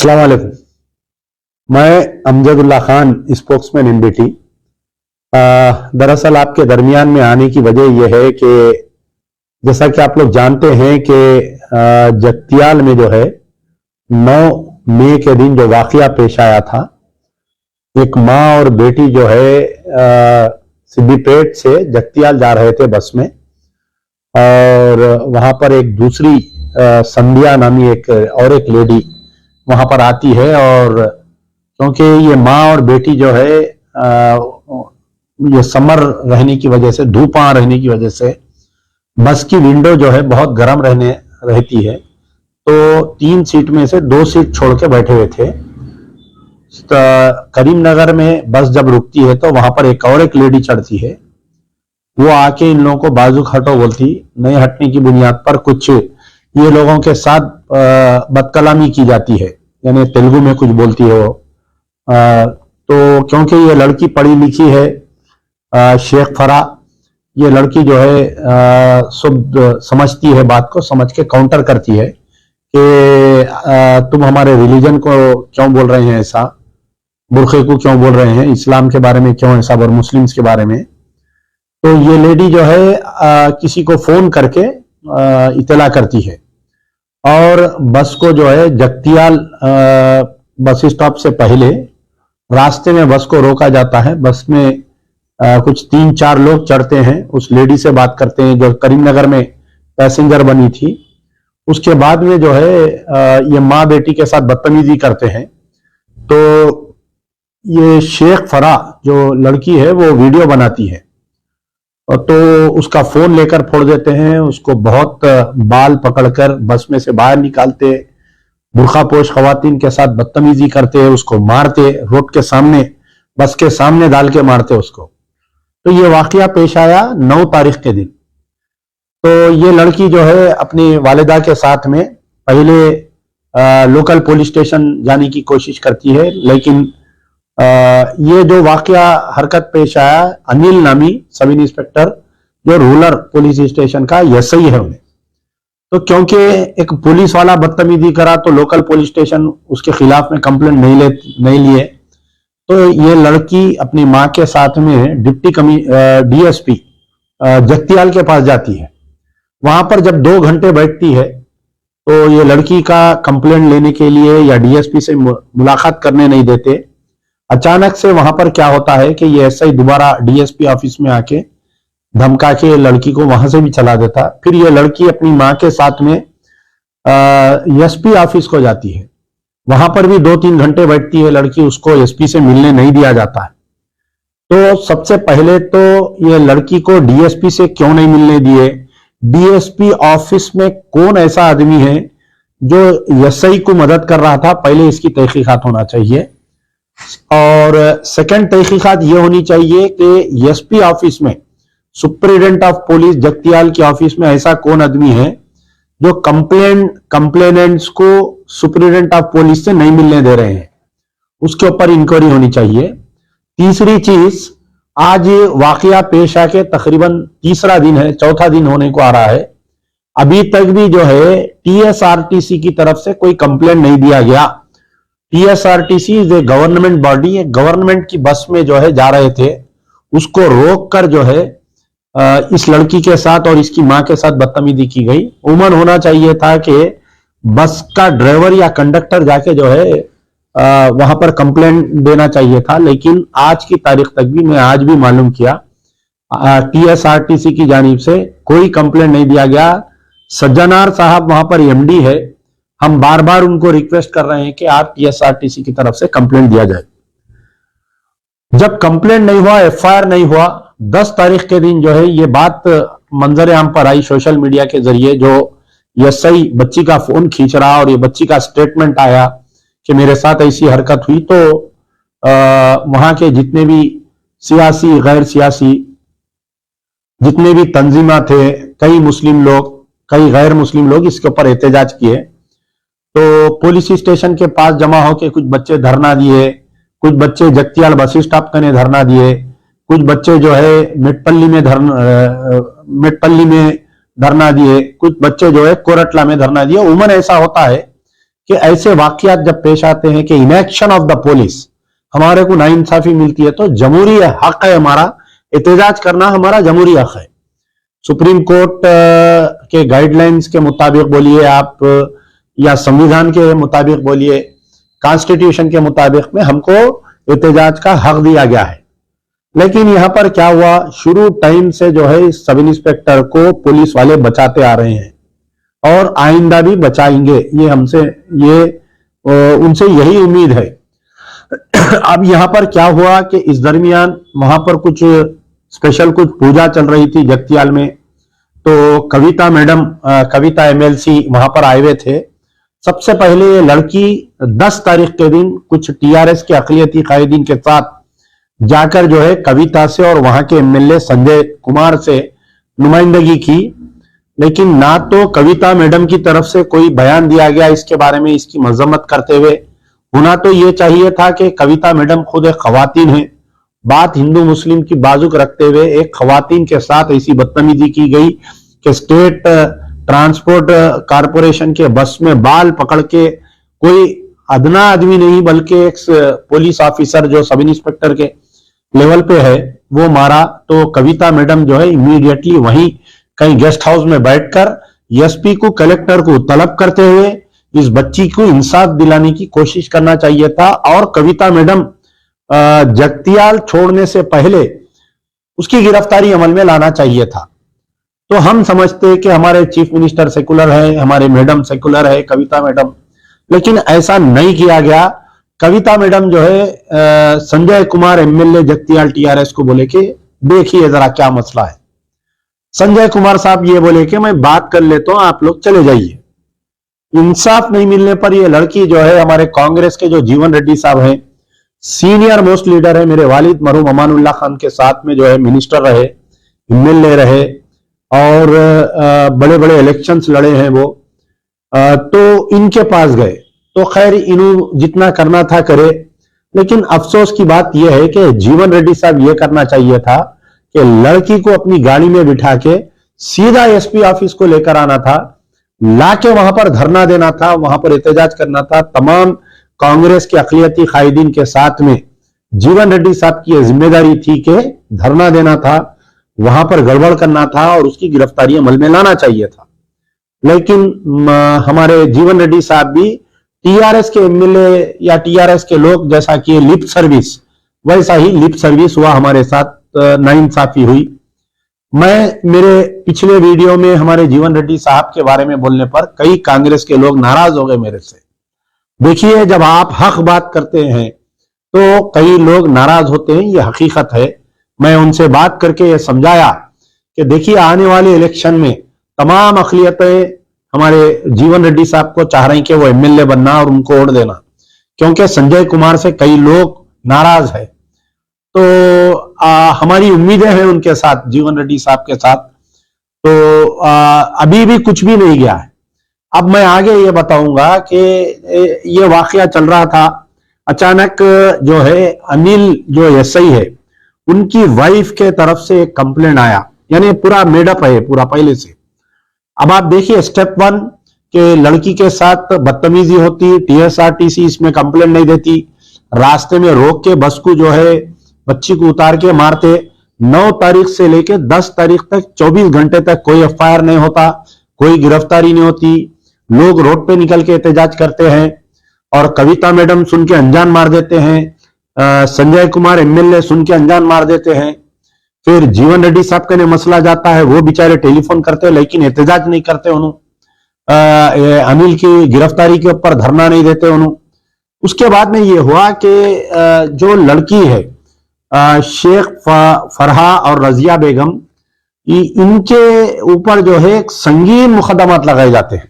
अस्सलाम वालेकुम। मैं अमजदुल्ला खान, स्पोक्समैन एनबीटी। दरअसल आपके दरमियान में आने की वजह यह है कि जैसा कि आप लोग जानते हैं कि जगतियाल में जो है 9 मई के दिन जो वाकया पेश आया था, एक माँ और बेटी जो है सिद्दीपेट से जगतियाल जा रहे थे बस में, और वहां पर एक दूसरी संध्या नामी एक लेडी वहां पर आती है। और क्योंकि ये माँ और बेटी जो है ये समर रहने की वजह से, धूप रहने की वजह से बस की विंडो जो है बहुत गर्म रहती है, तो 3 सीट में से 2 सीट छोड़ के बैठे हुए थे। करीमनगर में बस जब रुकती है तो वहां पर एक लेडी चढ़ती है। वो आके इन लोगों को बाजुक हटो बोलती, नहीं हटने की बुनियाद पर कुछ ये लोगों के साथ बदकलामी की जाती है, यानी तेलुगु में कुछ बोलती है वो। तो क्योंकि ये लड़की पढ़ी लिखी है, शेख फरा, ये लड़की जो है सब समझती है, बात को समझ के काउंटर करती है कि तुम हमारे रिलीजन को क्यों बोल रहे हैं ऐसा, बुरखे को क्यों बोल रहे हैं, इस्लाम के बारे में क्यों ऐसा, और मुस्लिम्स के बारे में। तो ये लेडी जो है किसी को फोन करके इतला करती है, और बस को जो है जगतियाल बस स्टॉप से पहले रास्ते में बस को रोका जाता है। बस में कुछ 3-4 लोग चढ़ते हैं, उस लेडी से बात करते हैं जो करीमनगर में पैसेंजर बनी थी। उसके बाद में जो है ये माँ बेटी के साथ बदतमीजी करते हैं। तो ये शेख फरा जो लड़की है वो वीडियो बनाती है, तो उसका फोन लेकर फोड़ देते हैं, उसको बहुत बाल पकड़कर बस में से बाहर निकालते, बुर्खापोश खवातीन के साथ बदतमीजी करते, उसको मारते, रोड के सामने, बस के सामने डाल के मारते उसको। तो ये वाकया पेश आया 9 तारीख के दिन। तो ये लड़की जो है अपनी वालिदा के साथ में पहले लोकल पुलिस स्टेशन जाने की कोशिश करती है, लेकिन ये जो वाकया हरकत पेश आया, अनिल नामी सब इंस्पेक्टर जो रूरल पुलिस स्टेशन का एसआई है उन्हें, तो क्योंकि एक पुलिस वाला बदतमीजी करा तो लोकल पुलिस स्टेशन उसके खिलाफ में कंप्लेंट नहीं लिए। तो ये लड़की अपनी माँ के साथ में डिप्टी डीएसपी जगतियाल के पास जाती है। वहां पर जब 2 घंटे बैठती है तो ये लड़की का कंप्लेंट लेने के लिए या डीएसपी से मुलाकात करने नहीं देते। अचानक से वहां पर क्या होता है कि ये एसआई दोबारा डीएसपी ऑफिस में आके धमका के लड़की को वहां से भी चला देता। फिर ये लड़की अपनी माँ के साथ में एसपी ऑफिस को जाती है, वहां पर भी 2-3 घंटे बैठती है लड़की, उसको एसपी से मिलने नहीं दिया जाता है। तो सबसे पहले तो ये लड़की को डीएसपी से क्यों नहीं मिलने दिए, डीएसपी ऑफिस में कौन ऐसा आदमी है जो एसआई को मदद कर रहा था, पहले इसकी तहकीकात होना चाहिए। और सेकंड तहकीकात ये होनी चाहिए कि एसपी ऑफिस में, सुप्रिटेंडेंट ऑफ पुलिस जगतियाल की ऑफिस में ऐसा कौन आदमी है जो कंप्लेनेंट्स को सुप्रिटेंडेंट ऑफ पुलिस से नहीं मिलने दे रहे हैं, उसके ऊपर इंक्वायरी होनी चाहिए। तीसरी चीज, आज वाकया पेश आके तकरीबन तीसरा दिन है, चौथा दिन होने को आ रहा है, अभी तक भी जो है टीएसआरटीसी की तरफ से कोई कंप्लेंट नहीं दिया गया। TSRTC is a government body, government की बस में जो है जा रहे थे, उसको रोक कर जो है इस लड़की के साथ और इसकी मां के साथ बदतमीजी की गई। उमन होना चाहिए था कि बस का ड्राइवर या कंडक्टर जाके जो है वहां पर कंप्लेंट देना चाहिए था, लेकिन आज की तारीख तक भी, मैं आज भी मालूम किया, टीएसआरटीसी की जानिब से कोई कंप्लेंट नहीं दिया गया। सज्जनार साहब वहां पर एमडी है, हम बार बार उनको रिक्वेस्ट कर रहे हैं कि आप टीएसआरटीसी की तरफ से कंप्लेंट दिया जाए। जब कंप्लेंट नहीं हुआ, एफआईआर नहीं हुआ, 10 तारीख के दिन जो है ये बात मंजर आम पर आई सोशल मीडिया के जरिए, जो एसआई बच्ची का फोन खींच रहा और ये बच्ची का स्टेटमेंट आया कि मेरे साथ ऐसी हरकत हुई। तो वहां के जितने भी सियासी, गैर सियासी, जितने भी तंजीमा थे, कई मुस्लिम लोग, कई गैर मुस्लिम लोग इसके ऊपर एहतजाज किए। तो पुलिस स्टेशन के पास जमा होके कुछ बच्चे धरना दिए, कुछ बच्चे जगतियाल बस स्टॉप करने धरना दिए, कुछ बच्चे जो है मिटपल्ली में धरना दिए, कुछ बच्चे जो है कोरटला में धरना दिए। उमन ऐसा होता है कि ऐसे वाकयात जब पेश आते हैं कि इनएक्शन ऑफ द पुलिस, हमारे को नाइंसाफी मिलती है, तो जमहूरी हक है हमारा, एहतजाज करना हमारा जमहूरी हक है। सुप्रीम कोर्ट के गाइडलाइंस के मुताबिक बोलिए आप, या संविधान के मुताबिक बोलिए, कॉन्स्टिट्यूशन के मुताबिक में हमको एहतजाज का हक दिया गया है। लेकिन यहां पर क्या हुआ, शुरू टाइम से जो है सब इंस्पेक्टर को पुलिस वाले बचाते आ रहे हैं और आइंदा भी बचाएंगे, ये हमसे उनसे यही उम्मीद है। अब यहां पर क्या हुआ कि इस दरमियान वहां पर कुछ स्पेशल कुछ पूजा चल रही थी जगतियाल में, तो कविता मैडम, कविता एमएलसी वहां पर आए हुए थे। सबसे पहले ये लड़की 10 तारीख के दिन कुछ टीआरएस के अक़लियती कायदीन के साथ जाकर जो है कविता से और वहां के एमएलए संजय कुमार से नुमाइंदगी की, लेकिन ना तो कविता मैडम की तरफ से कोई बयान दिया गया इसके बारे में, इसकी मजम्मत करते हुए। होना तो ये चाहिए था कि कविता मैडम खुद एक खवातीन है, बात हिंदू मुस्लिम की बाजुक रखते हुए एक खवातीन के साथ ऐसी बदतमीजी की गई कि स्टेट ट्रांसपोर्ट कारपोरेशन के बस में बाल पकड़ के, कोई अदना आदमी नहीं बल्कि एक पुलिस ऑफिसर जो सब इंस्पेक्टर के लेवल पे है वो मारा। तो कविता मैडम जो है इमीडिएटली वहीं कहीं गेस्ट हाउस में बैठकर एसपी को, कलेक्टर को तलब करते हुए इस बच्ची को इंसाफ दिलाने की कोशिश करना चाहिए था। और कविता मैडम जगतियाल छोड़ने से पहले उसकी गिरफ्तारी अमल में लाना चाहिए था। तो हम समझते हैं कि हमारे चीफ मिनिस्टर सेकुलर है, हमारे मैडम सेकुलर है, कविता मैडम, लेकिन ऐसा नहीं किया गया। कविता मैडम जो है संजय कुमार एमएलए जगतियाल टीआरएस को बोले कि देखिए जरा क्या मसला है। संजय कुमार साहब ये बोले कि मैं बात कर लेता हूं, आप लोग चले जाइए। इंसाफ नहीं मिलने पर ये लड़की जो है, हमारे कांग्रेस के जो जीवन रेड्डी साहब हैं, सीनियर मोस्ट लीडर है, मेरे वालिद मरहूम अमानुल्लाह खान के साथ में जो है मिनिस्टर रहे, एमएलए रहे और बड़े बड़े इलेक्शंस लड़े हैं वो, तो इनके पास गए। तो खैर इन्हों जितना करना था करे, लेकिन अफसोस की बात यह है कि जीवन रेड्डी साहब ये करना चाहिए था कि लड़की को अपनी गाड़ी में बिठा के सीधा एसपी ऑफिस को लेकर आना था, लाके वहां पर धरना देना था, वहां पर एहतजाज करना था। तमाम कांग्रेस के अक़लियती कायदीन के साथ में जीवन रेड्डी साहब की जिम्मेदारी थी कि धरना देना था, वहां पर गड़बड़ करना था और उसकी गिरफ्तारी अमल में लाना चाहिए था। लेकिन हमारे जीवन रेड्डी साहब भी टीआरएस के एमएलए या टीआरएस के लोग जैसा कि लिप सर्विस, वैसा ही लिप सर्विस हुआ, हमारे साथ नाइंसाफी हुई। मैं मेरे पिछले वीडियो में हमारे जीवन रेड्डी साहब के बारे में बोलने पर कई कांग्रेस के लोग नाराज हो गए मेरे से। देखिए, जब आप हक बात करते हैं तो कई लोग नाराज होते हैं, ये हकीकत है। मैं उनसे बात करके ये समझाया कि देखिए आने वाले इलेक्शन में तमाम अक़लियतें हमारे जीवन रेड्डी साहब को चाह रही कि वो एमएलए बनना और उनको वोट देना, क्योंकि संजय कुमार से कई लोग नाराज है। तो हमारी उम्मीदें हैं उनके साथ, जीवन रेड्डी साहब के साथ। तो अभी भी कुछ भी नहीं गया है। अब मैं आगे ये बताऊंगा कि ये वाकया चल रहा था, अचानक जो है अनिल जो एसआई है उनकी वाइफ के तरफ से एक कंप्लेंट आया, यानी पूरा मेडअप है पूरा पहले से। अब आप देखिए स्टेप 1 के लड़की के साथ बदतमीजी होती, टीएसआरटीसी इसमें कंप्लेंट नहीं देती, रास्ते में रोक के बस को जो है बच्ची को उतार के मारते। 9 तारीख से लेके 10 तारीख तक 24 घंटे तक कोई एफआईआर नहीं होता, कोई गिरफ्तारी नहीं होती, लोग रोड पे निकल के एहतजाज करते हैं और कविता मैडम सुन के अनजान मार देते हैं, संजय कुमार एमएलए सुन के अनजान मार देते हैं। फिर जीवन रेड्डी साहब का मसला जाता है, वो बेचारे टेलीफोन करते हैं लेकिन एहतजाज नहीं करते उन्होंने, अनिल की गिरफ्तारी के ऊपर धरना नहीं देते उन्होंने। उसके बाद में ये हुआ कि जो लड़की है शेख फरहा और रजिया बेगम, इनके ऊपर जो है संगीन मुकदमात लगाए जाते हैं।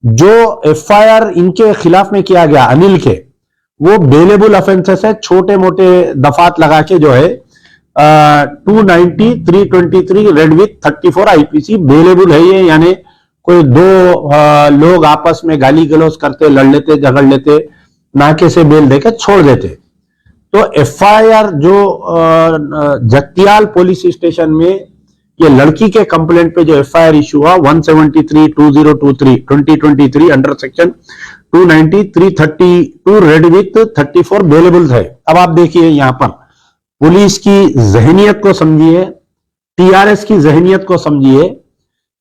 जो एफआईआर इनके खिलाफ में किया गया अनिल के, वो बेलेबल ऑफेंसेस है, छोटे मोटे दफात लगा के जो है 290, 323 रेड विथ 34 आईपीसी बेलेबल है ये। यानी कोई दो लोग आपस में गाली गलौज करते, लड़ लेते, झगड़ लेते, नाके से बेल देकर छोड़ देते। तो एफआईआर जो जगतियाल पुलिस स्टेशन में ये लड़की के कंप्लेंट पे जो एफआईआर इशू हुआ 173/2023 under section 290, 332 red with 34 bailable है। अब आप देखिए यहां पर पुलिस की जहनियत को समझिए, टीआरएस की जहनियत को समझिए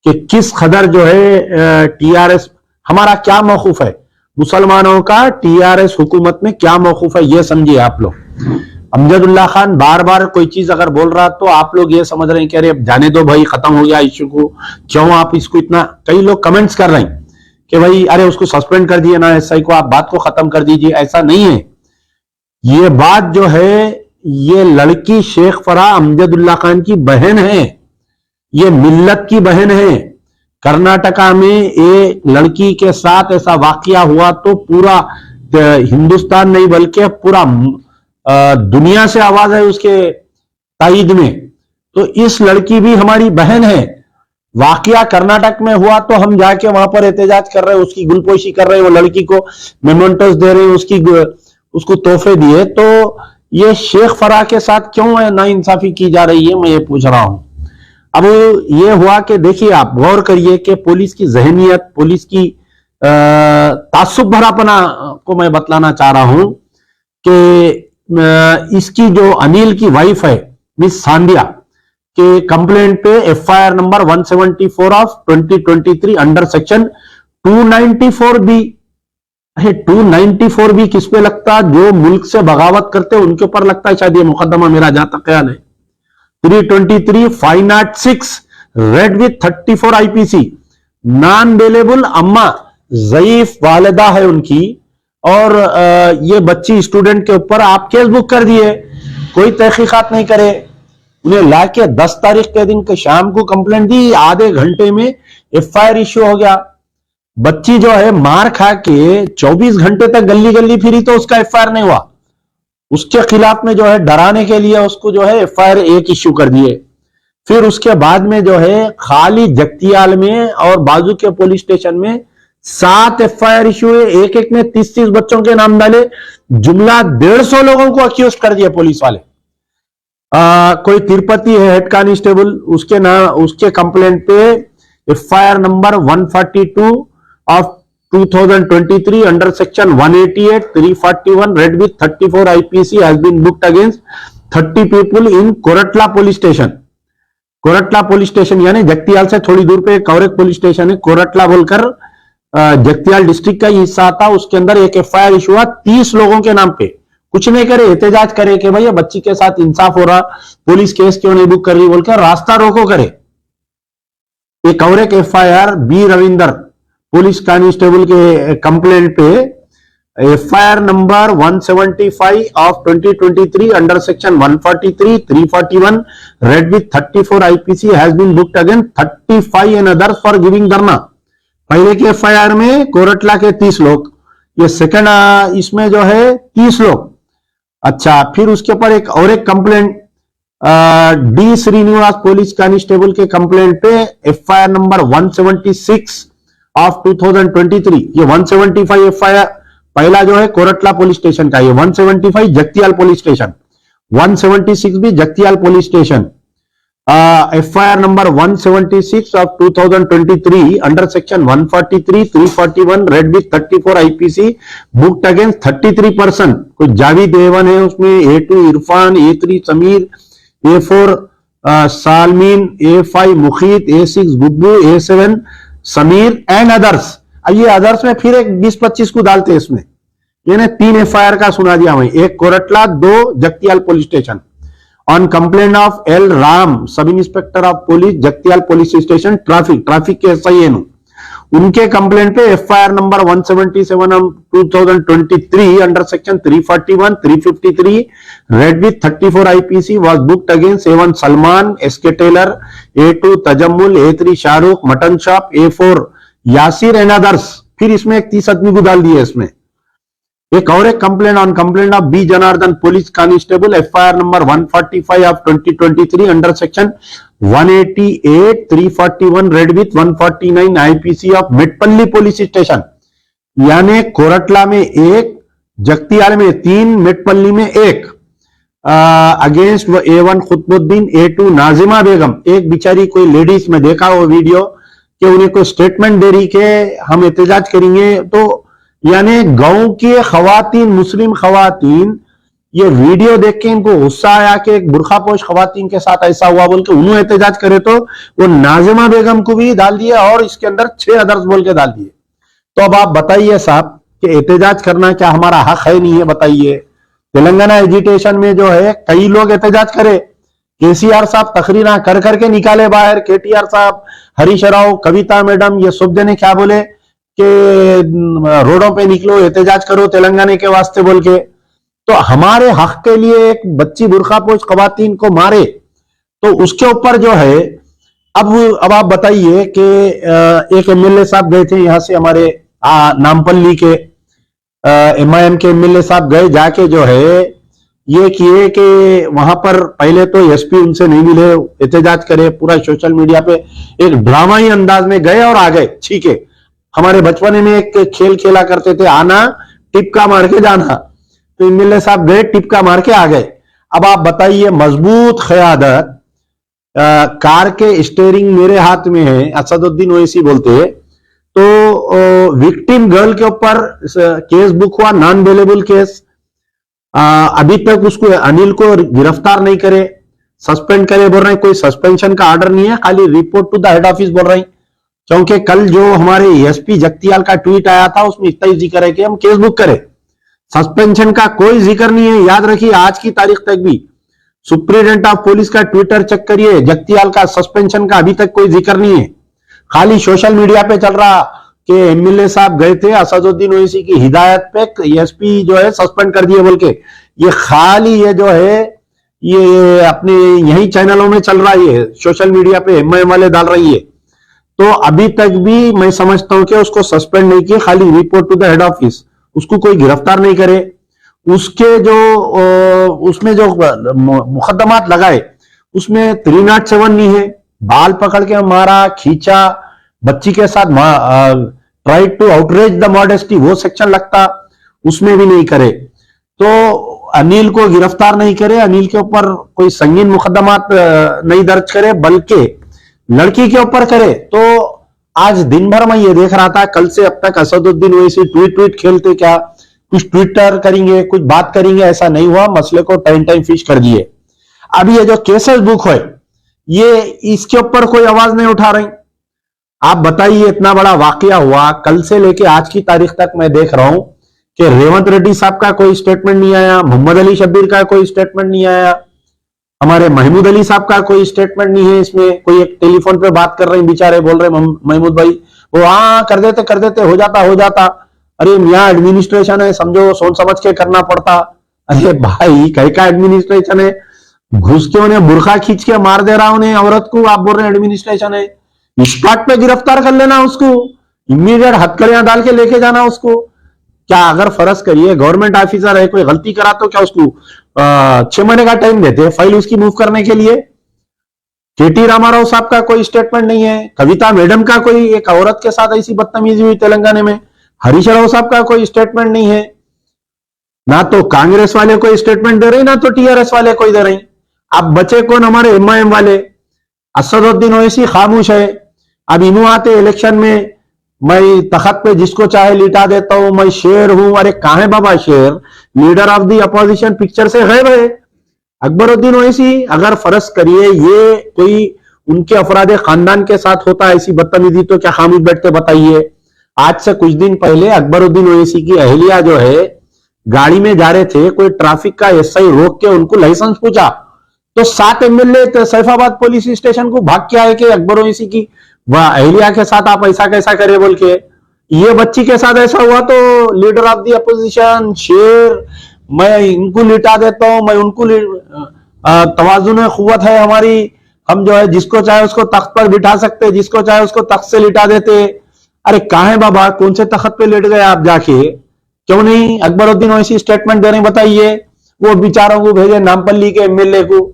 कि किस कदर जो है टीआरएस, हमारा क्या मौकूफ है, मुसलमानों का टीआरएस हुकूमत में क्या मौकूफ है, यह समझिए आप लोग। अमजदुल्ला खान बार बार कोई चीज अगर बोल रहा तो आप लोग ये समझ रहे हैं कि अरे जाने दो भाई, खत्म हो गया इश्यू को, क्यों आप इसको इतना, कई लोग कमेंट्स कर रहे हैं कि भाई अरे उसको सस्पेंड कर दिए ना एसआई को, आप बात को खत्म कर दीजिए। ऐसा नहीं है, ये बात जो है, ये लड़की शेख फराह अमजदुल्ला खान की बहन है, ये मिल्लत की बहन है। कर्नाटका में एक लड़की के साथ ऐसा वाकया हुआ तो पूरा हिंदुस्तान नहीं बल्कि पूरा दुनिया से आवाज है उसके तायद में। तो इस लड़की भी हमारी बहन है। वाकया कर्नाटक में हुआ तो हम जाके वहां पर एहतजाज कर रहे हैं, उसकी गुलपोशी कर रहे हैं, वो लड़की को मेमेंटोस दे रहे हैं, उसको तोहफे दिए। तो ये शेख फराह के साथ क्यों है नाइंसाफी की जा रही है, मैं ये पूछ रहा हूं। अब ये हुआ कि देखिए आप गौर करिए कि पुलिस की जहनियत, पुलिस की तासुब भरापना को मैं बतलाना चाह रहा हूं कि इसकी जो अनिल की वाइफ है मिस सांडिया के कंप्लेंट पे FIR number 174 of 2023 under section 294 B. 294 भी किस पे लगता, जो मुल्क से बगावत करते उनके ऊपर लगता है शायद ये मुकदमा, मेरा जहां तक ख्याल है। 323 506 red with 34 IPC, non bailable अम्मा, ज़ईफ वालिदा है उनकी, और ये बच्ची स्टूडेंट के ऊपर आप केस बुक कर दिए, कोई तहकीकात नहीं करे। उन्हें लाके 10 तारीख के दिन के शाम को कंप्लेंट दी, आधे घंटे में एफआईआर इश्यू हो गया। बच्ची जो है मार खा के 24 घंटे तक गली गली फिरी तो उसका एफआईआर नहीं हुआ। उसके खिलाफ में जो है डराने के लिए उसको जो है एफआईआर एक इश्यू कर दिए। फिर उसके बाद में जो है खाली जगतियाल में और बाजू के पुलिस स्टेशन में 7 एफआईआर इश्यू हुए, एक एक में 30-30 बच्चों के नाम डाले, जुमला 150 लोगों को अक्यूज कर दिया पुलिस वाले। कोई तिरुपति है हेड कांस्टेबल, उसके नाम, उसके कंप्लेंट पे FIR number 142 of 2023 under section 188 341 read with 34 IPC has been booked against 30 people in Koratla police station. Koratla police station यानी जगतियाल से थोड़ी दूर पे एक और एक पुलिस स्टेशन है, कोरटला बोलकर, जगतियाल डिस्ट्रिक्ट का हिस्सा आता। उसके अंदर एक एफआईआर इशू हुआ 30 लोगों के नाम पे। कुछ नहीं करे, एहतजाज करे कि भैया बच्ची के साथ इंसाफ हो रहा, पुलिस केस क्यों नहीं बुक कर रही बोलकर रास्ता रोको करे। एक और एक FIR B Ravinder police constable के कंप्लेंट पे FIR number 175 of 2023 under section 143 341 read with 34 IPC has been booked against 35 and others for giving dharna. पहले के एफआईआर में कोरटला के 30 लोग, ये सेकंड इसमें जो है 30 लोग। अच्छा, फिर उसके ऊपर एक और एक complaint D Srinivas police constable के कंप्लेंट पे एफआईआर नंबर 176 ऑफ 2023। ये 175 एफआईआर पहला जो है कोरटला पुलिस स्टेशन का, ये 175 जगतियाल पुलिस स्टेशन, 176 भी Jagtial police station. FIR number 176 of 2023 under section 143 341 read with 34 IPC booked against 33 person. कोई जावेद एवन है उसमें, A2 Irfan, A3 Sameer, A4 सालमीन, A5 Mukhit, A6 गुब्बू, A7 Sameer and others. ये अदर्स में फिर एक 20-25 को डालते हैं इसमें। यानी 3 एफआईआर का सुना दिया हमें, एक Koratla, 2 Jagtial police station. On complaint of L Ram sub inspector of police Jagtial police station traffic के एसआई, उनके कंप्लेंट पे FIR number 177 of 2023 under section 341 353 read with 34 IPC was booked against A1 Salman, SK tailor, A2 Tajammul, A3 Shahrukh, mutton shop, A4 Yasir and others. फिर इसमें एक 30 आदमी को डाल दिया इसमें। एक और एक complaint on complaint of B Janardhan police constable FIR number 145 of 2023 under section 188 341 read with 149 IPC of Metpally police station. यानी कोरटला में 1, जगतियाल में 3, मेटपल्ली में 1 अगेंस्ट A1 खुतबुद्दीन, A2 नाजिमा बेगम। एक बेचारी कोई लेडीज में देखा वो वीडियो कि उन्हें कोई स्टेटमेंट दे रही कि हम एहतजाज करेंगे, तो यानी गांव की खवातीन, मुस्लिम खवातीन, ये वीडियो देख के इनको गुस्सा आया कि एक बुरखापोश खवातीन के साथ ऐसा हुआ बोल के उन्होंने एहतजाज करे, तो वो नाजिमा बेगम को भी डाल दिया और इसके अंदर 6 अदर्स बोल के डाल दिए। तो अब आप बताइए साहब कि एहतजाज करना क्या हमारा हक है? नहीं है? बताइए। तेलंगाना एजिटेशन में जो है कई लोग एहतजाज करे, केसीआर साहब तकरीरा कर करके निकाले बाहर, केटीआर साहब, हरीश राव, कविता मैडम, ये सब जने क्या बोले कि रोडों पे निकलो, एहतजाज करो तेलंगाना के वास्ते बोल के। तो हमारे हक के लिए एक बच्ची बुरखापोश खवातीन को मारे, तो उसके ऊपर जो है अब आप बताइए कि एक एमएलए साहब गए थे यहां से, हमारे नामपल्ली के एमआईएम के एमएलए साहब गए, जाके जो है ये किए कि वहां पर पहले तो एसपी उनसे नहीं मिले, एहतजाज करे, पूरा सोशल मीडिया पे एक ड्रामाई अंदाज में गए और आ गए। ठीक है, हमारे बचपन में एक खेल खेला करते थे, आना टिपका मार के जाना, तो एमएलए साहब गए, टिपका मार के आ गए। अब आप बताइए, मजबूत क़यादत, कार के स्टीयरिंग मेरे हाथ में है, असदुद्दीन ओवैसी बोलते हैं, तो विक्टिम गर्ल के ऊपर केस बुक हुआ, नॉन बेलेबल केस। अभी तक उसको, अनिल को गिरफ्तार नहीं करे, सस्पेंड करे बोल रहे हैं, कोई सस्पेंशन का ऑर्डर नहीं है, खाली report to the head office बोल रहे हैं। क्योंकि कल जो हमारे एसपी जगतियाल का ट्वीट आया था उसमें इतना ही जिक्र है कि हम केस बुक करें, सस्पेंशन का कोई जिक्र नहीं है। याद रखिए, आज की तारीख तक भी सुप्रीडेंट ऑफ पुलिस का ट्विटर चेक करिए, जगतियाल का सस्पेंशन का अभी तक कोई जिक्र नहीं है। खाली सोशल मीडिया पे चल रहा कि एमएलए साहब गए थे, असदुद्दीन ओवैसी की हिदायत पे एसपी जो है सस्पेंड कर दिए बोल के, ये खाली ये जो है ये अपने यही चैनलों में चल रहा है, सोशल मीडिया पे एमआईएम वाले डाल रही है। तो अभी तक भी मैं समझता हूं कि उसको सस्पेंड नहीं किया, खाली report to the head office, उसको कोई गिरफ्तार नहीं करे। उसके जो उसमें जो मुकदमात लगाए उसमें 307 नहीं है, बाल पकड़ के मारा, खींचा, बच्ची के साथ try to outrage the modesty, वो सेक्शन लगता, उसमें भी नहीं करे। तो अनिल को गिरफ्तार नहीं करे, अनिल के ऊपर कोई संगीन मुकदमात नहीं दर्ज करे, बल्कि लड़की के ऊपर करे। तो आज दिन भर मैं ये देख रहा था, कल से अब तक असदुद्दीन ओवैसी ट्वीट खेलते, क्या कुछ ट्विटर करेंगे, कुछ बात करेंगे, ऐसा नहीं हुआ, मसले को टाइम फिश कर दिए। अब ये जो केसेस बुक है, ये इसके ऊपर कोई आवाज नहीं उठा रही। आप बताइए, इतना बड़ा वाकया हुआ, कल से लेके आज की तारीख तक मैं देख रहा हूं कि रेवंत रेड्डी साहब का कोई स्टेटमेंट नहीं आया, मोहम्मद अली शब्बीर का कोई स्टेटमेंट नहीं आया, हमारे महमूद अली साहब का कोई स्टेटमेंट नहीं है। इसमें कोई एक टेलीफोन पे बात कर रहे हैं बेचारे, बोल रहे महमूद भाई, वो हाँ कर देते हो जाता। अरे यहाँ एडमिनिस्ट्रेशन है, समझो सोच समझ के करना पड़ता। अरे भाई, कहीं का एडमिनिस्ट्रेशन है? घुस के उन्हें बुरखा खींच के मार दे रहा उन्हें औरत को, आप बोल रहे हैं एडमिनिस्ट्रेशन है? स्पॉट पे गिरफ्तार कर लेना उसको, इमीडिएट हथकड़ियां डाल के लेके जाना उसको। क्या अगर फर्ज करिए गवर्नमेंट ऑफिसर है, कोई गलती करा तो क्या उसको 6 महीने का टाइम देते हैं फाइल उसकी मूव करने के लिए? केटी रामाराव साहब का कोई स्टेटमेंट नहीं है, कविता मैडम का कोई, एक औरत के साथ ऐसी बदतमीजी हुई तेलंगाना में, हरीश राव साहब का कोई स्टेटमेंट नहीं है। ना तो कांग्रेस वाले कोई स्टेटमेंट दे रहे, ना तो टीआरएस वाले कोई दे रहे। अब बचे कौन? हमारे एमआईएम वाले। असदुद्दीन ओवैसी खामोश है। अब इन्हों आते इलेक्शन में, मैं तखत पे जिसको चाहे लिटा देता हूं, मैं शेर हूं। अरे कहां है बाबा शेर? Leader of the opposition picture से गायब है अकबरुद्दीन ओवैसी। अगर फर्ज करिए ये कोई उनके अफराद खानदान के साथ होता ऐसी बदतमीजी, तो क्या खामोश बैठते? बताइए। आज से कुछ दिन पहले अकबरुद्दीन ओवैसी की अहलिया जो है गाड़ी में जा रहे थे, कोई ट्रैफिक का एसआई रोक के उनको लाइसेंस पूछा, तो 7 एमएलए सैफाबाद पुलिस स्टेशन को भाग के आए कि अकबर ओवैसी की वह अहलिया के साथ आप ऐसा कैसा करे बोल के। ये बच्ची के साथ ऐसा हुआ तो लीडर ऑफ द अपोजिशन शेर, मैं इनको लिटा देता हूं, मैं उनको तवाजुन कुव्वत है हमारी, हम जो है जिसको चाहे उसको तख्त पर बिठा सकते, जिसको चाहे उसको तख्त से लिटा देते। अरे कहां है बाबा? कौन से तख्त पे लेट गए आप जाके? क्यों नहीं अकबरुद्दीन ओवैसी स्टेटमेंट दे रहे? बताइए। वो बेचारों को भेजे, नामपल्ली के एमएलए को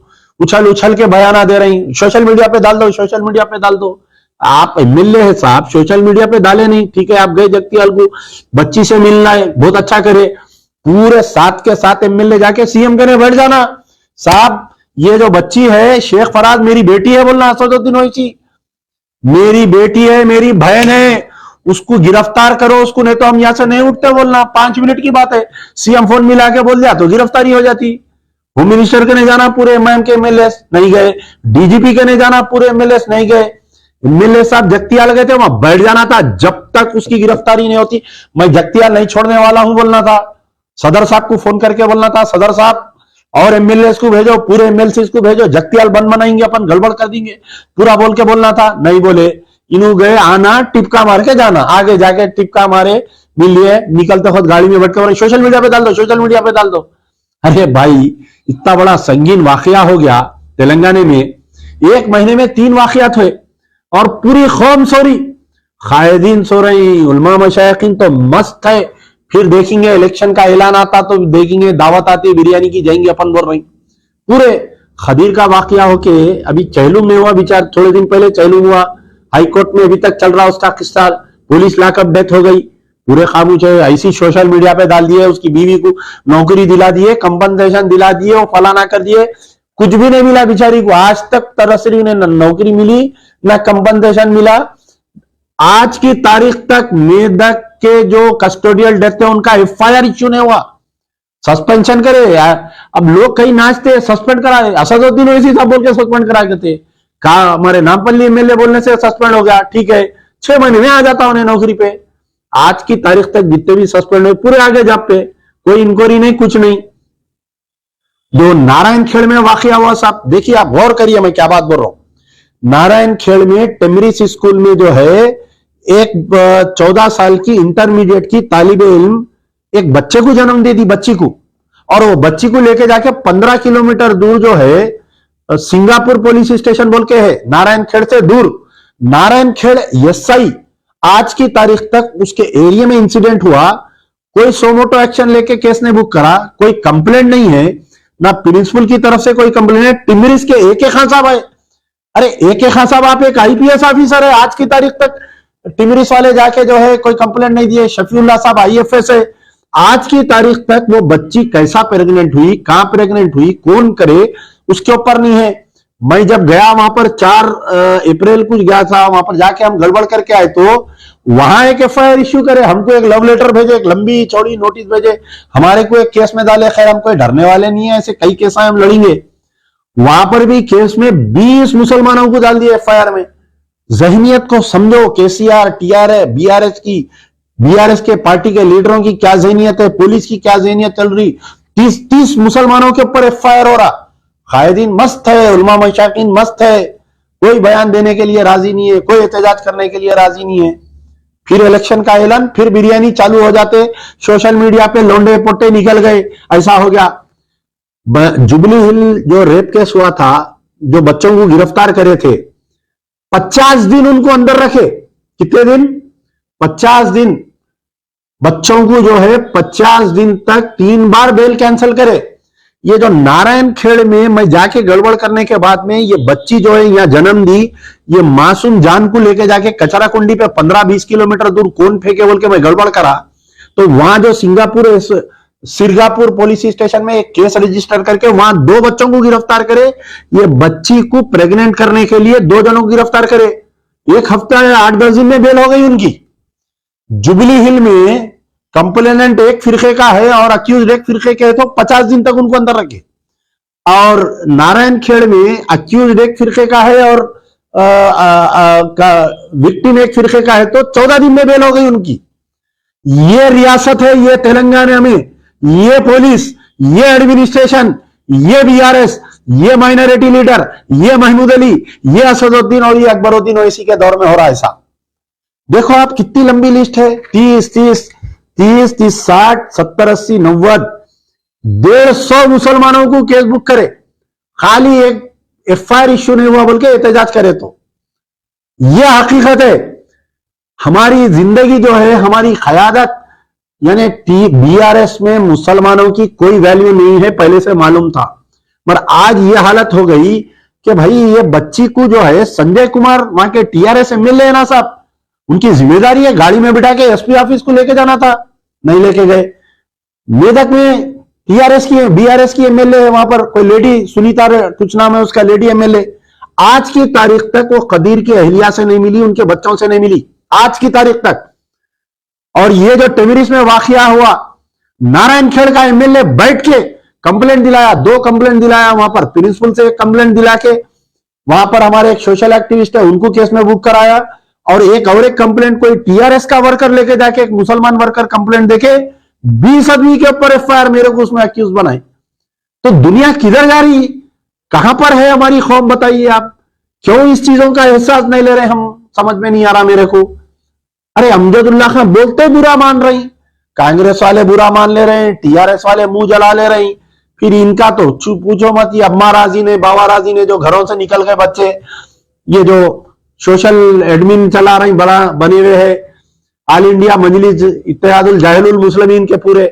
उछल के बयाना दे रही, सोशल मीडिया पे डाल दो, सोशल मीडिया पे डाल दो। आप एमएलए है साहब, सोशल मीडिया पे डाले नहीं, ठीक है। आप गए जगतियाल को बच्ची से मिलना है, बहुत अच्छा करे, पूरे 7 के 7 एमएलए जाके सीएम के बैठ जाना। साहब ये जो बच्ची है शेख फराज मेरी बेटी है बोलना, असदुद्दीन ओवैसी मेरी बेटी है, मेरी बहन है, उसको गिरफ्तार करो उसको, नहीं तो हम यहां से नहीं उठते। बोलना 5 मिनट की बात है, सीएम फोन मिला के बोल दिया तो गिरफ्तारी हो जाती। होम मिनिस्टर के नहीं जाना, पूरे एमआईएम के एमएलए नहीं गए। डीजीपी के नहीं जाना, पूरे एमएलए नहीं गए। एमएलए साहब जगतियाल गए थे, वहां बैठ जाना था जब तक उसकी गिरफ्तारी नहीं होती। मैं जगतियाल नहीं छोड़ने वाला हूं बोलना था। सदर साहब को फोन करके बोलना था, सदर साहब और एमएलए को भेजो, पूरे एमएलसी को भेजो, जगतियाल बंद बनाएंगे अपन, गड़बड़ कर देंगे, पूरा बोल के बोलना था। नहीं बोले, इन्हों गए, आना टिपका मार के जाना, आगे जाके टिपका मारे, मिल लिए, निकलते खुद गाड़ी में बैठ के बोले सोशल मीडिया पे डाल दो, सोशल मीडिया पे डाल दो। अरे भाई, इतना बड़ा संगीन वाकया हो गया तेलंगाना में, 1 महीने में 3 वाकयात हुए और पूरी कौम सो रही, कायदीन सो रही, उलमा मशाइखीन तो मस्त है। फिर देखेंगे इलेक्शन का ऐलान आता तो देखेंगे, दावत आती बिरयानी की, जाएंगे अपन बोल रही। पूरे खदीर का वाकया होके अभी चहलुम में हुआ, विचार थोड़े दिन पहले चहलुम हुआ, हाईकोर्ट में अभी तक चल रहा उसका किस्सा, पुलिस लाकअप डेथ हो गई, पूरे खामोश है। ऐसी सोशल मीडिया पे डाल दिए, उसकी बीवी को नौकरी दिला दिए, कंपनसेशन दिला दिए, वो फलाना कर दिए, कुछ भी नहीं मिला बेचारी को। आज तक तरसरी ने न नौकरी मिली न कंपनसेशन मिला। आज की तारीख तक मेदक के जो कस्टोडियल डेथ है उनका एफआईआर इश्यू नहीं हुआ। सस्पेंशन करे, अब लोग कहीं नाचते सस्पेंड करा, असदुद्दीन ओवैसी साहब बोल के सस्पेंड करा के थे, कहा हमारे नामपल्ली एमएलए बोलने से सस्पेंड हो गया, ठीक है 6 महीने में आ जाता उन्हें नौकरी पे। आज की तारीख तक जितने भी सस्पेंड हुए पूरे आगे जब पे, कोई इंक्वायरी नहीं, कुछ नहीं। जो नारायण खेड़ में वाकया हुआ साहब, देखिए आप गौर करिए मैं क्या बात बोल रहा हूं। नारायण खेड़ में टेमरिस स्कूल में जो है एक 14 साल की इंटरमीडिएट की तालिबे इल्म एक बच्चे को जन्म दे दी, बच्ची को, और वो बच्ची को लेके जाके 15 किलोमीटर दूर जो है सिंगापुर पुलिस स्टेशन बोल के है, नारायण खेड़ से दूर, नारायण खेड़ एसआई आज की तारीख तक उसके एरिया में इंसिडेंट हुआ, कोई सोमोटो एक्शन लेके केस ने बुक करा, कोई कंप्लेंट नहीं है, ना प्रिंसिपल की तरफ से कोई कंप्लेंट है। टिमरिस के AK खान साहब है, अरे AK खान साहब आप एक IPS ऑफिसर है, आज की तारीख तक टिमरिस वाले जाके जो है कोई कंप्लेंट नहीं दिए। शफीउल्लाह साहब IFS है, आज की तारीख तक वो बच्ची कैसा प्रेग्नेंट हुई, कहां प्रेग्नेंट हुई, कौन करे, उसके ऊपर नहीं है। मैं जब गया वहां पर 4 अप्रैल कुछ गया था, वहां पर जाके हम गड़बड़ करके आए तो वहां एक FIR इश्यू करे, हमको एक लव लेटर भेजे, एक लंबी चौड़ी नोटिस भेजे, हमारे को एक केस में डाले। खैर हम कोई डरने वाले नहीं है, ऐसे कई केस हम लड़ेंगे। वहां पर भी केस में 20 मुसलमानों को डाल दिया FIR में। जहनियत को समझो, KCR TRA BRS के पार्टी के लीडरों की क्या जहनियत है, पुलिस की क्या जहनियत चल रही। 30 मुसलमानों के ऊपर FIR हो रहा। कायदीन मस्त है, उलमा मशाइखीन मस्त है, कोई बयान देने के लिए राजी नहीं है, कोई एहतजाज करने के लिए राजी नहीं है। फिर इलेक्शन का ऐलान, फिर बिरयानी चालू हो जाते, सोशल मीडिया पे लोंडे पोटे निकल गए, ऐसा हो गया। जुबली हिल जो रेप केस हुआ था, जो बच्चों को गिरफ्तार करे थे, 50 दिन उनको अंदर रखे। कितने दिन? 50 दिन। बच्चों को जो है 50 दिन तक 3 बार बेल कैंसिल करे। ये जो नारायण खेड़ में मैं जाके गड़बड़ करने के बाद में ये बच्ची जो है यहाँ जन्म दी, ये मासूम जान को लेके जाके कचरा कुंडी पे 15-20 किलोमीटर दूर कौन फेंके बोल के मैं गड़बड़ करा, तो वहां जो सिरगापुर पुलिस स्टेशन में एक केस रजिस्टर करके वहां 2 बच्चों को गिरफ्तार करे। ये बच्ची को प्रेग्नेंट करने के लिए 2 जनों को गिरफ्तार करे। 1 हफ्ता या 8-10 दिन में बेल हो गई उनकी। जुबली हिल में कंप्लेनेंट एक फिरके का है और अक्यूज एक फिरके के है, तो 50 दिन तक उनको अंदर रखे। और नारायण खेड़ में अक्यूज एक फिरके का है और विक्टिम एक फिरके का है, तो 14 दिन में बेल हो गई उनकी। ये रियासत है, ये तेलंगाना में, ये पुलिस, ये एडमिनिस्ट्रेशन, ये BRS, ये माइनॉरिटी लीडर, ये महमूद अली, ये असदुद्दीन और ये अकबरुद्दीन ओवैसी के दौर में हो रहा है। ऐसा देखो आप कितनी लंबी लिस्ट है, 30, 60, 70, 80, 90, 150 मुसलमानों को केस बुक करे, खाली एक FIR इश्यू नहीं हुआ बोल के एहतजाज करे। तो यह हकीकत है। हमारी जिंदगी जो है, हमारी क़यादत, यानी BRS में मुसलमानों की कोई वैल्यू नहीं है, पहले से मालूम था। पर आज यह हालत हो गई कि भाई ये बच्ची को जो है संजय कुमार वहां के TRS MLA है ना साहब, उनकी जिम्मेदारी है, गाड़ी में बिठा के SP ऑफिस को लेके जाना था, नहीं लेके गए। मेदक में TRS की BRS की MLA है, वहां पर कोई लेडी सुनीता कुछ नाम है उसका, लेडी MLA, आज की तारीख तक वो कदीर की अहलिया से नहीं मिली, उनके बच्चों से नहीं मिली, आज की तारीख तक। और ये जो टेमिरिस में वाकया हुआ, नारायणखेड़ का एमएलए बैठ के कंप्लेंट दिलाया, 2 कंप्लेंट दिलाया, वहां पर प्रिंसिपल से एक कंप्लेंट दिला के वहां पर हमारे एक सोशल एक्टिविस्ट है उनको केस में बुक कराया, और एक कंप्लेंट कोई टीआरएस का वर्कर लेके जाके, एक मुसलमान वर्कर कंप्लेंट देके 20 आदमी के ऊपर एफआईआर मेरे को उसमें अक्यूज बनाए। तो दुनिया किधर जा रही, कहां पर है हमारी कौम, बताइए आप। क्यों इस चीजों का एहसास नहीं ले रहे हम, समझ में नहीं आ रहा मेरे को। अरे अमजदुल्ला खान बोलते बुरा मान रही, कांग्रेस वाले बुरा मान ले रहे हैं, टीआरएस वाले मुंह जला ले रहे हैं, फिर इनका तो पूछो मत। ये अम्मा राजी ने, बाबा राजी ने जो घरों से निकल गए बच्चे, ये जो सोशल एडमिन चला रही बड़ा बने हुए है, ऑल इंडिया मजलिस इत्तेहादुल जाहिलुल मुस्लिमीन के पूरे।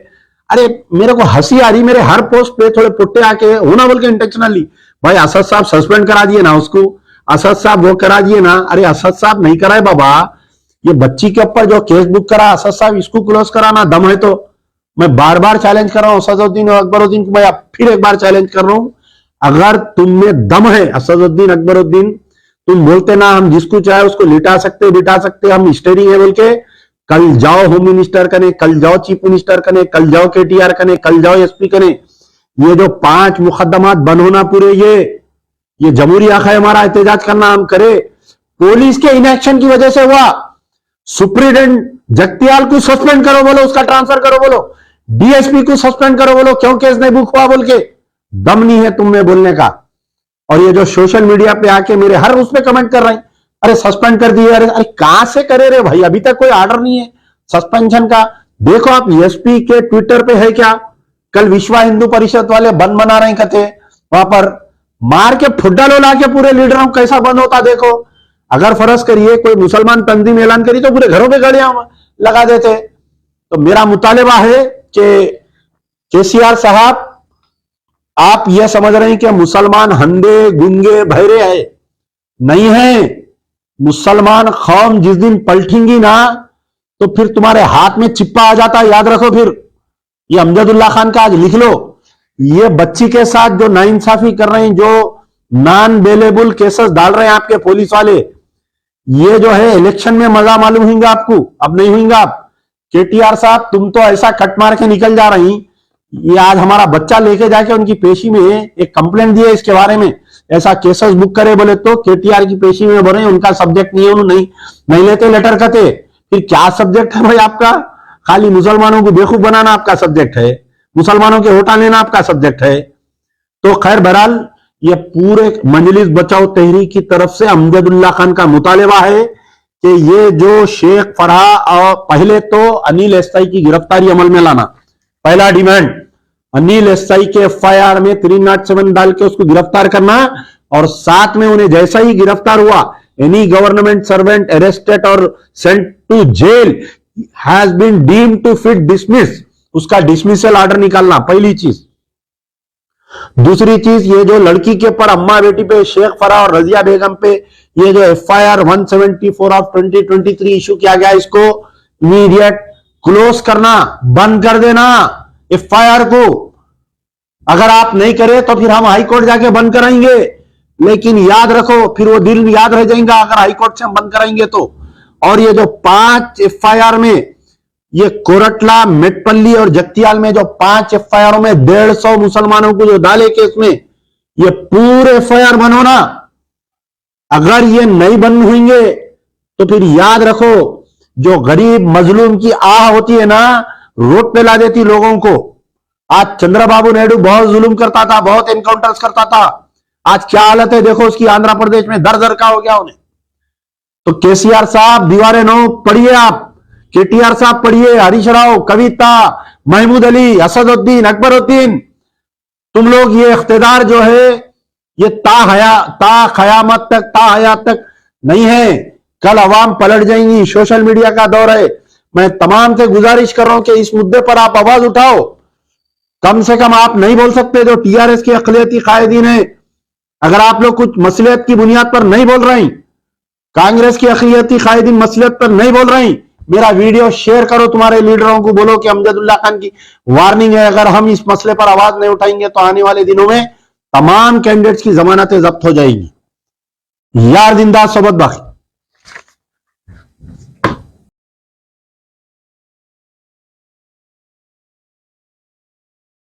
अरे मेरे को हंसी आ रही, मेरे हर पोस्ट पे थोड़े पुट्टे आके होना बोल के इंटेंशनली, भाई असद साहब सस्पेंड करा दिए ना उसको, असद साहब वो करा दिए ना। अरे असद साहब नहीं कराए बाबा, ये बच्ची के ऊपर जो केस बुक करा असद साहब, इसको क्लोज कराना। दम है तो मैं बार बार चैलेंज कर रहा हूं असदुद्दीन और अकबरुद्दीन को, मैं फिर एक बार चैलेंज कर रहा हूं, अगर तुम में दम है असदुद्दीन अकबरुद्दीन, तुम बोलते ना हम जिसको चाहे उसको लिटा सकते हम स्टेरिंग है बोल के, कल जाओ होम मिनिस्टर कने, कल जाओ चीफ मिनिस्टर कने, कल जाओ केटीआर कने, कल जाओ एसपी कने। ये जो 5 मुकदमात बंद होना पूरे, ये जमहूरी हक है हमारा एहतजाज करना, हम करे। पुलिस के इनएक्शन की वजह से हुआ। सुप्रीडेंट जगतियाल को सस्पेंड करो बोलो, उसका ट्रांसफर करो बोलो, डीएसपी को सस्पेंड करो बोलो, क्यों केस नहीं बुक हुआ बोल के। दम नहीं है तुम में बोलने का। और ये जो सोशल मीडिया पे आके मेरे हर उसमें कमेंट कर रहे हैं, अरे सस्पेंड कर दिए, अरे कहां से करे रे भाई, अभी तक कोई ऑर्डर नहीं है सस्पेंशन का। देखो आप एसपी के ट्विटर पे है क्या, कल विश्व हिंदू परिषद वाले बंद बना रहे कहते, वहां पर मार के फुड्डा लो ला के पूरे लीडरों को कैसा बंद होता देखो। अगर फर्ज करिए कोई मुसलमान तंजीम ऐलान करी तो पूरे घरों पे गाड़ियां लगा देते। तो मेरा मुतालिबा है कि केसीआर साहब, आप यह समझ रहे हैं कि मुसलमान अंधे गूंगे बहरे है, नहीं है। मुसलमान कौम जिस दिन पलटेंगी ना, तो फिर तुम्हारे हाथ में चिप्पा आ जाता है, याद रखो। फिर ये अमजदुल्ला खान का आज लिख लो, ये बच्ची के साथ जो नाइंसाफी कर रहे हैं, जो नॉन बेलेबल केसेस डाल रहे हैं आपके पुलिस वाले, ये जो है इलेक्शन में मजा मालूम होगा आपको, अब नहीं होगा आप। केटीआर साहब तुम तो ऐसा कट मार के निकल जा रही, ये आज हमारा बच्चा लेके जाके उनकी पेशी में एक कंप्लेंट दी है इसके बारे में, ऐसा केसेस बुक करे बोले तो केटीआर की पेशी में बोले उनका सब्जेक्ट नहीं है, उन्होंने नहीं लेते लेटर कहते। फिर क्या सब्जेक्ट है भाई आपका, खाली मुसलमानों को बेवकूफ बनाना आपका सब्जेक्ट है, मुसलमानों के वोटा लेना आपका सब्जेक्ट है। तो खैर बहरहाल ये पूरे मजलिस बचाओ तहरीक की तरफ से अमजदुल्ला खान का मुतालिबा है कि ये जो शेख फरहा, और पहले तो अनिल एसआई की गिरफ्तारी अमल में लाना, पहला डिमांड अनिल एसआई के एफआईआर में 307 डाल के उसको गिरफ्तार करना, और साथ में उन्हें जैसा ही गिरफ्तार हुआ, एनी गवर्नमेंट सर्वेंट अरेस्टेड और sent to jail has been deemed to fit dismiss, उसका डिसमिसल ऑर्डर निकालना, पहली चीज। दूसरी चीज, ये जो लड़की के ऊपर अम्मा बेटी पे शेख फरहा और रजिया बेगम पे ये जो एफआईआर 174 ऑफ 2023 इशू किया गया, इसको इमीडिएट क्लोज करना, बंद कर देना एफआईआर को। अगर आप नहीं करें तो फिर हम हाई कोर्ट जाके बंद कराएंगे, लेकिन याद रखो फिर वो दिन याद रह जाएगा अगर हाई कोर्ट से हम बंद कराएंगे तो। और ये जो 5 एफआईआर में, ये कोरटला, मेटपल्ली और जगतियाल में जो 5 एफआईआर में 150 मुसलमानों को जो डाले केस में, ये पूरे एफआईआर बंद होना। अगर ये नहीं बंद होंगे तो फिर याद रखो जो गरीब मजलूम की आह होती है ना, रोड पे ला देती लोगों को। आज चंद्रबाबू नायडू बहुत जुल्म करता था, बहुत एनकाउंटर्स करता था, आज क्या हालत है देखो उसकी आंध्र प्रदेश में, दर दर का हो गया उन्हें। तो केसीआर साहब दीवारें नो पढ़िए, आप केटीआर साहब पढ़िए, हरीश राव, कविता, महमूद अली, असदुद्दीन, अकबरुद्दीन, तुम लोग ये इख्तिदार जो है ये ता खयामत तक, ता हयात तक नहीं है। कल अवाम पलट जाएंगी, सोशल मीडिया का दौर है। मैं तमाम से गुजारिश कर रहा हूं कि इस मुद्दे पर आप आवाज उठाओ। कम से कम आप नहीं बोल सकते जो टीआरएस के अक़लियती कायदीन है, अगर आप लोग कुछ मसलियत की बुनियाद पर नहीं बोल रहे हैं, कांग्रेस के अक़लियती कायदीन मसलियत पर नहीं बोल रहे हैं, मेरा वीडियो शेयर करो, तुम्हारे लीडरों को बोलो कि अमजदुल्ला खान की वार्निंग है, अगर हम इस मसले पर आवाज नहीं उठाएंगे तो आने वाले दिनों में तमाम कैंडिडेट्स की जमानतें जब्त हो जाएंगी। यार जिंदा सोबत बाकी।